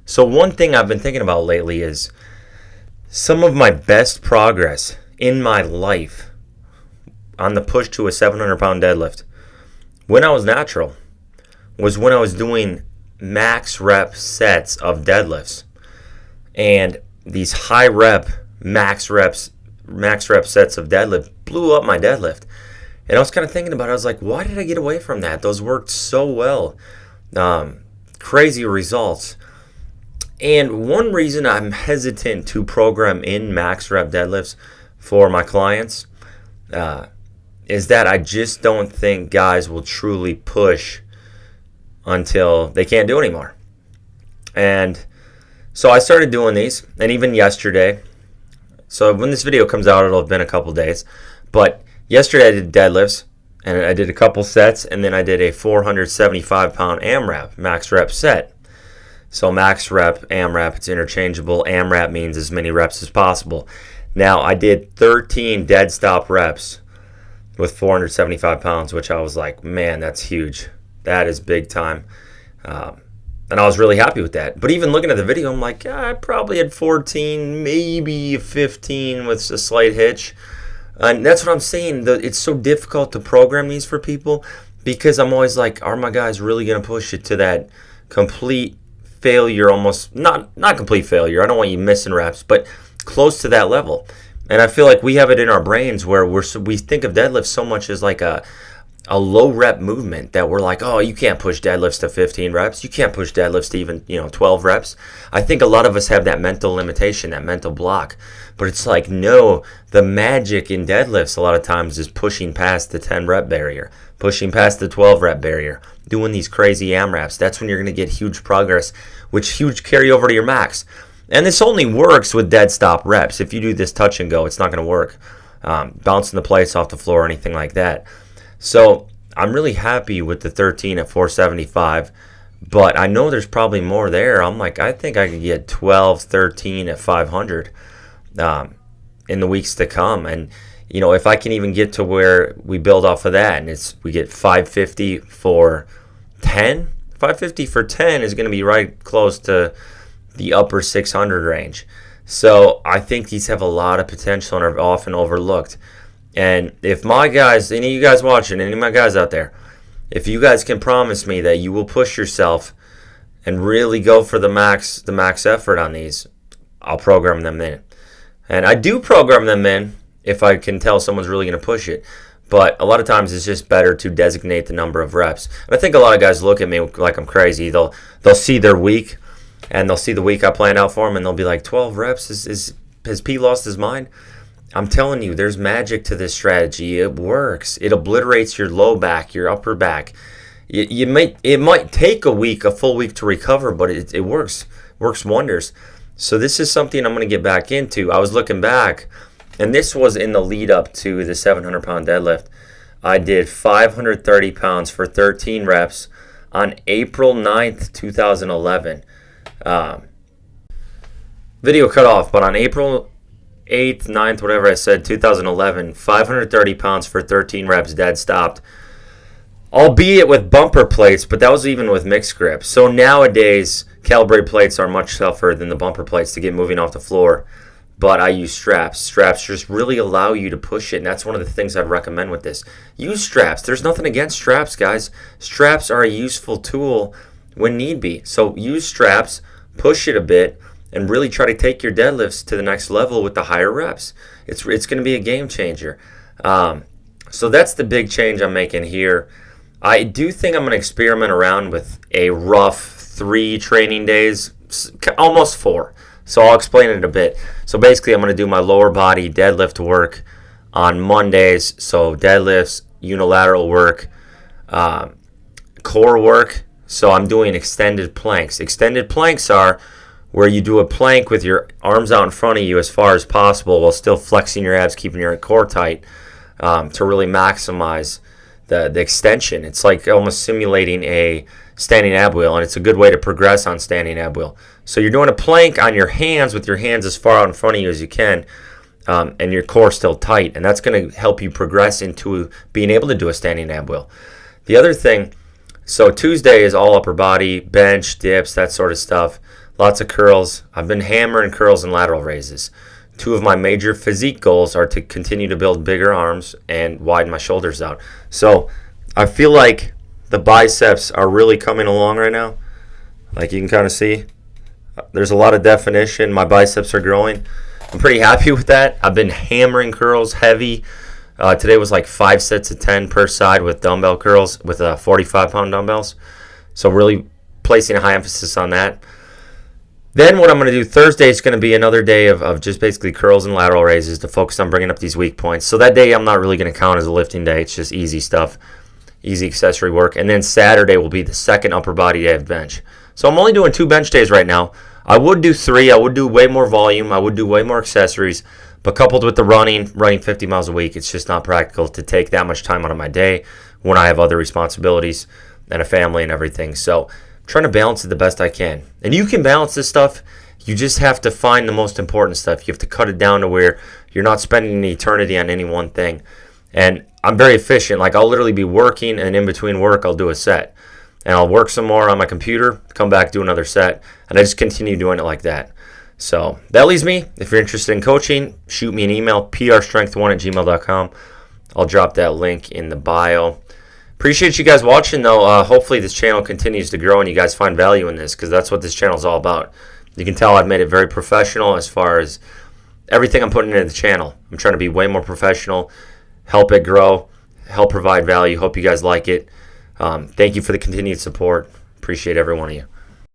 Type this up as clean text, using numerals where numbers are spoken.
So one thing I've been thinking about lately is some of my best progress in my life on the push to a 700-pound deadlift when I was natural was when I was doing max rep sets of deadlifts. And these high rep, max rep sets of deadlift blew up my deadlift. And I was kind of thinking about it. I was like, why did I get away from that? Those worked so well. Crazy results. And one reason I'm hesitant to program in max rep deadlifts for my clients is that I just don't think guys will truly push until they can't do anymore. And so I started doing these, and even yesterday. So when this video comes out, it'll have been a couple days. But yesterday I did deadlifts, and I did a couple sets, and then I did a 475-pound AMRAP, max rep set. So max rep, AMRAP, it's interchangeable. AMRAP means as many reps as possible. Now, I did 13 dead stop reps with 475 pounds, which I was like, man, that's huge. That is big time. And I was really happy with that. But even looking at the video, I'm like, I probably had 14, maybe 15 with a slight hitch. And that's what I'm saying. It's so difficult to program these for people because I'm always like, are my guys really going to push it to that complete failure, almost not complete failure. I don't want you missing reps, but close to that level. And I feel like we have it in our brains where we think of deadlifts so much as like a low rep movement that we're like, oh, you can't push deadlifts to 15 reps. You can't push deadlifts to even 12 reps. I think a lot of us have that mental limitation, that mental block. But it's like, no, the magic in deadlifts a lot of times is pushing past the 10 rep barrier, pushing past the 12 rep barrier, doing these crazy AMRAPs. That's when you're going to get huge progress, which huge carry over to your max. And this only works with dead stop reps. If you do this touch and go, it's not going to work. Bouncing the plates off the floor or anything like that. So I'm really happy with the 13 at 475, but I know there's probably more there. I'm like, I think I could get 12, 13 at 500 in the weeks to come. And, if I can even get to where we build off of that and we get 550 for 10, 550 for 10 is going to be right close to the upper 600 range. So I think these have a lot of potential and are often overlooked. And if my guys, any of you guys watching, any of my guys out there, if you guys can promise me that you will push yourself and really go for the max effort on these, I'll program them in. And I do program them in if I can tell someone's really going to push it. But a lot of times it's just better to designate the number of reps. And I think a lot of guys look at me like I'm crazy. They'll see their week, and they'll see the week I planned out for them, and they'll be like, 12 reps? Has P lost his mind? I'm telling you, there's magic to this strategy. It works. It obliterates your low back, your upper back. It might take a full week to recover, but it works wonders. So this is something I'm going to get back into. I was looking back, and this was in the lead up to the 700-pound deadlift. I did 530 pounds for 13 reps on April 9th, 2011. Video cut off, but on April 8th, 9th, whatever I said, 2011, 530 pounds for 13 reps, dead stopped. Albeit with bumper plates, but that was even with mixed grip. So nowadays, calibrated plates are much tougher than the bumper plates to get moving off the floor. But I use straps. Straps just really allow you to push it, and that's one of the things I'd recommend with this. Use straps. There's nothing against straps, guys. Straps are a useful tool when need be. So use straps, push it a bit, and really try to take your deadlifts to the next level with the higher reps. It's going to be a game changer. So that's the big change I'm making here. I do think I'm going to experiment around with a rough 3 training days, almost 4. So I'll explain it a bit. So basically I'm going to do my lower body deadlift work on Mondays. So deadlifts, unilateral work, core work. So I'm doing extended planks. Extended planks are where you do a plank with your arms out in front of you as far as possible while still flexing your abs, keeping your core tight to really maximize the extension. It's like almost simulating a standing ab wheel, and it's a good way to progress on standing ab wheel. So you're doing a plank on your hands with your hands as far out in front of you as you can, and your core still tight, and that's going to help you progress into being able to do a standing ab wheel. The other thing So Tuesday is all upper body, bench, dips, that sort of stuff. Lots of curls. I've been hammering curls and lateral raises. Two of my major physique goals are to continue to build bigger arms and widen my shoulders out. So I feel like the biceps are really coming along right now. Like you can kind of see, there's a lot of definition. My biceps are growing. I'm pretty happy with that. I've been hammering curls heavy. Today was like 5 sets of 10 per side with dumbbell curls with 45-pound dumbbells. So really placing a high emphasis on that. Then what I'm going to do Thursday is going to be another day of just basically curls and lateral raises to focus on bringing up these weak points. So that day I'm not really going to count as a lifting day. It's just easy stuff, easy accessory work. And then Saturday will be the second upper body day of bench. So I'm only doing 2 bench days right now. I would do 3. I would do way more volume. I would do way more accessories. But coupled with the running 50 miles a week, it's just not practical to take that much time out of my day when I have other responsibilities and a family and everything. So I'm trying to balance it the best I can. And you can balance this stuff. You just have to find the most important stuff. You have to cut it down to where you're not spending an eternity on any one thing. And I'm very efficient. Like I'll literally be working, and in between work, I'll do a set. And I'll work some more on my computer, come back, do another set. And I just continue doing it like that. So that leaves me. If you're interested in coaching, shoot me an email, prstrength1@gmail.com. I'll drop that link in the bio. Appreciate you guys watching, though. Hopefully this channel continues to grow and you guys find value in this, because that's what this channel is all about. You can tell I've made it very professional as far as everything I'm putting into the channel. I'm trying to be way more professional, help it grow, help provide value. Hope you guys like it. Thank you for the continued support. Appreciate every one of you.